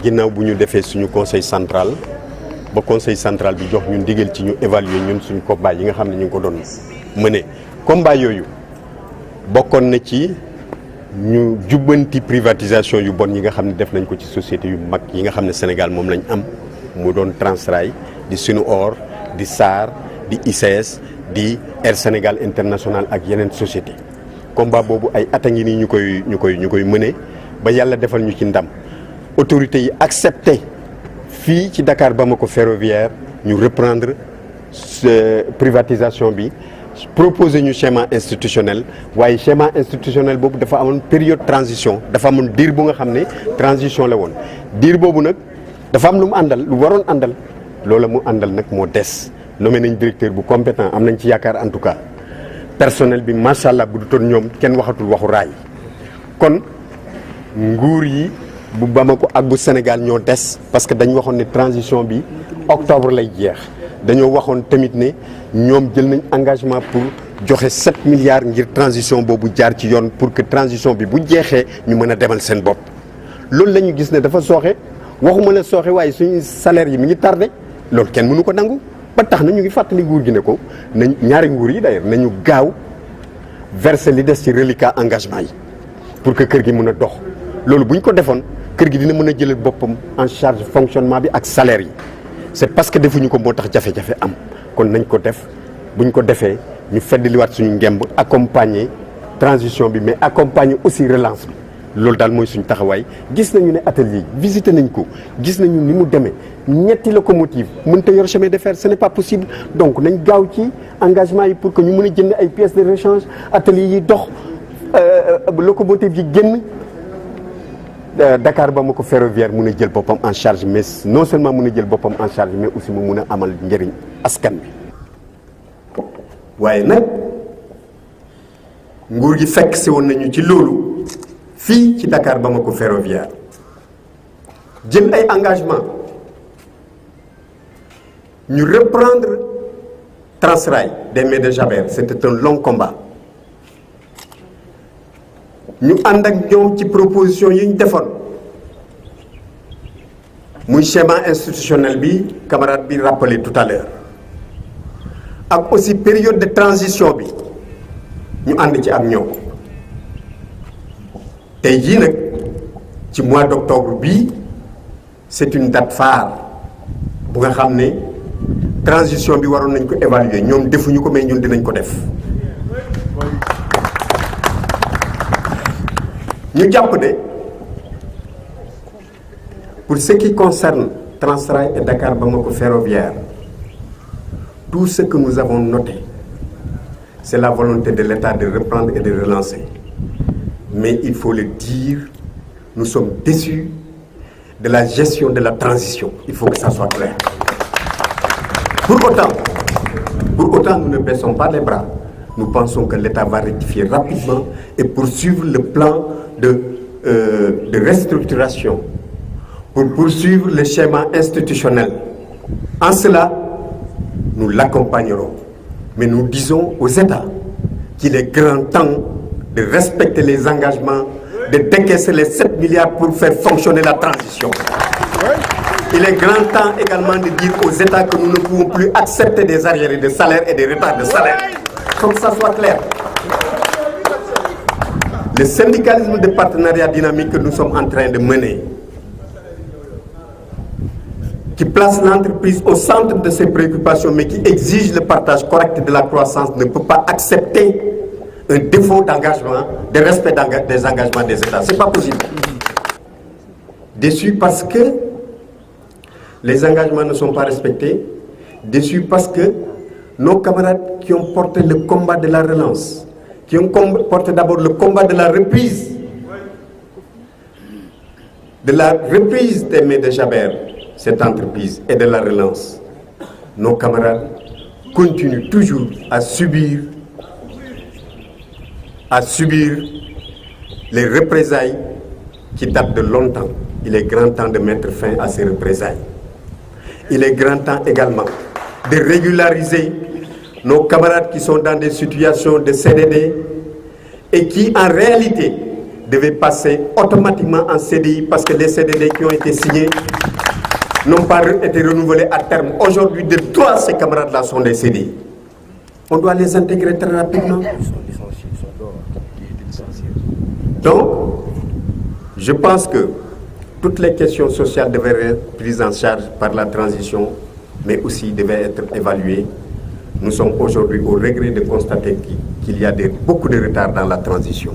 ginnaaw bu ñu defee suñu conseil central ba conseil central bi jox ñu ndigal ci ñu évaluer ñun suñu combat yi nga xam ne ñu ngi ko doon mëne combat yooyu bokkoon na ci ñu jubbanti privatisation yu bon yi nga xam ne def nañ ko ci société yu mag yi nga xam ne Sénégal moom lañ am mu doon Transrail di Sunuor di SAR di ICS di Air Sénégal International ak yeneen société combat boobu ay at a ngi nii ñu koy mëne ba yàlla defal ñu ci ndam autorités yi accepté fii ci Dakar Bamako ferroviaire ñu reprendre privatisation bi proposé ñu schéma institutionnel waaye schéma institutionnel boobu dafa amoon période transition dafa amoon diir bu nga xam ne transition la woon diir boobu nag dafa am lu mu àndal lu waroon àndal loola mu àndal nag moo des nommé nañ directeur bu compétent am nañ ci yaakaar en tout cas personnel bi macha allah bu du toon ñoom kenn waxatul waxu raay kon nguur yi bu Bamako ak bu Sénégal ñoo des parce que dañ waxoon ne transition bi octobre lay jeex dañoo waxoon tamit ne ñoom jël nañ engagement pour joxe 7 milliards ngir transition boobu jaar ci yoon pour que transition bi bu jeexee ñu mën a demal seen bopp loolu la ñu gis ne dafa sooxe waxuma la sooxe waaye suñu salaire yi mi ngi tardé loolu kenn mënu ko nangu ba tax na ñu ngi fàttali nguur gi ne ko nañ ñaari nguur yi d'ailleurs nañu gaaw verser li des ci reliquat engagement yi pour que kër gi mën a dox loolu bu ñu ko defoon kër gi dina mën a jëlal boppam en charge fonctionnement bi ak salaire yi c'est parce que defuñu ko moo tax jafe-jafe am kon nañ ko def buñ ko defee ñu feddaliwaat suñu ngemb accompagner transition bi mais accompagner aussi relance bi loolu daal mooy suñu taxawaay gis nañu ne atelier yi visité nañ ko gis nañu ni mu demee ñetti locomotive mënut a yor chemin de fer ce n'est pas possible donc nañ gaaw ci engagement yi pour que ñu mën a jënd ay pièces de rechange atelier yi dox locomotive yi génn Dakar Bamako ferroviaire mun a jël boppam en charge mais non seulement mun a jël boppam en charge mais aussi mu mun a amal njëriñ askan bi waaye nag nguur gi fekk si woon nañu ci loolu fii ci Dakar Bamako ferroviaire jël ay engagement ñu reprendre Transrail des mains de Jaber c'était un long combat ñu ànd ak ñoom ci proposition yi ñu defoon muy schéma institutionnel bi camarade bi rappelé tout à l'heure ak aussi période de transition bi ñu ànd ci ak ñoom tey jii nag ci mois d'octobre bii c'est une date phare bu nga xam ne transition bi waroon nañ ko évaluer ñoom defuñu ko mais ñun dinañ ko def ñu jàpp ne pour ce qui concerne Transrail et Dakar Bamako ferroviaire tout ce que nous avons noté c'est la volonté de l'État de reprendre et de relancer mais il faut le dire nous sommes déçus de la gestion de la transition il faut que ça soit clair pour autant nous ne baissons pas les bras nous pensons que l'État va rectifier rapidement et poursuivre le plan de restructuration pour poursuivre le schéma institutionnel. En cela, nous l'accompagnerons. Mais nous disons aux États qu'il est grand temps de respecter les engagements, de décaisser les 7 milliards pour faire fonctionner la transition. Il est grand temps également de dire aux États que nous ne pouvons plus accepter des arriérés de salaire et des retards de salaire. Il faut que ça soit clair. Le syndicalisme de partenariat dynamique que nous sommes en train de mener, qui place l'entreprise au centre de ses préoccupations, mais qui exige le partage correct de la croissance, ne peut pas accepter un défaut d'engagement, de respect des engagements des États. C'est pas possible. Déçu parce que les engagements ne sont pas respectés, déçu parce que nos camarades qui ont porté le combat de la relance, qui ont porté d'abord le combat de la reprise des mains de Jaber, cette entreprise, et de la relance. Nos camarades continuent toujours à subir les représailles qui datent de longtemps. Il est grand temps de mettre fin à ces représailles. Il est grand temps également de régulariser nos camarades qui sont dans des situations de CDD et qui en réalité devaient passer automatiquement en CDI parce que les CDD qui ont été signés n'ont pas été renouvelés à terme. Aujourd'hui, de toi, ces camarades-là sont des CDI. On doit les intégrer très rapidement. Donc, je pense que toutes les questions sociales devaient être prises en charge par la transition, mais aussi devaient être évaluées. Nous sommes aujourd'hui au regret de constater qu'il y a beaucoup de retard dans la transition.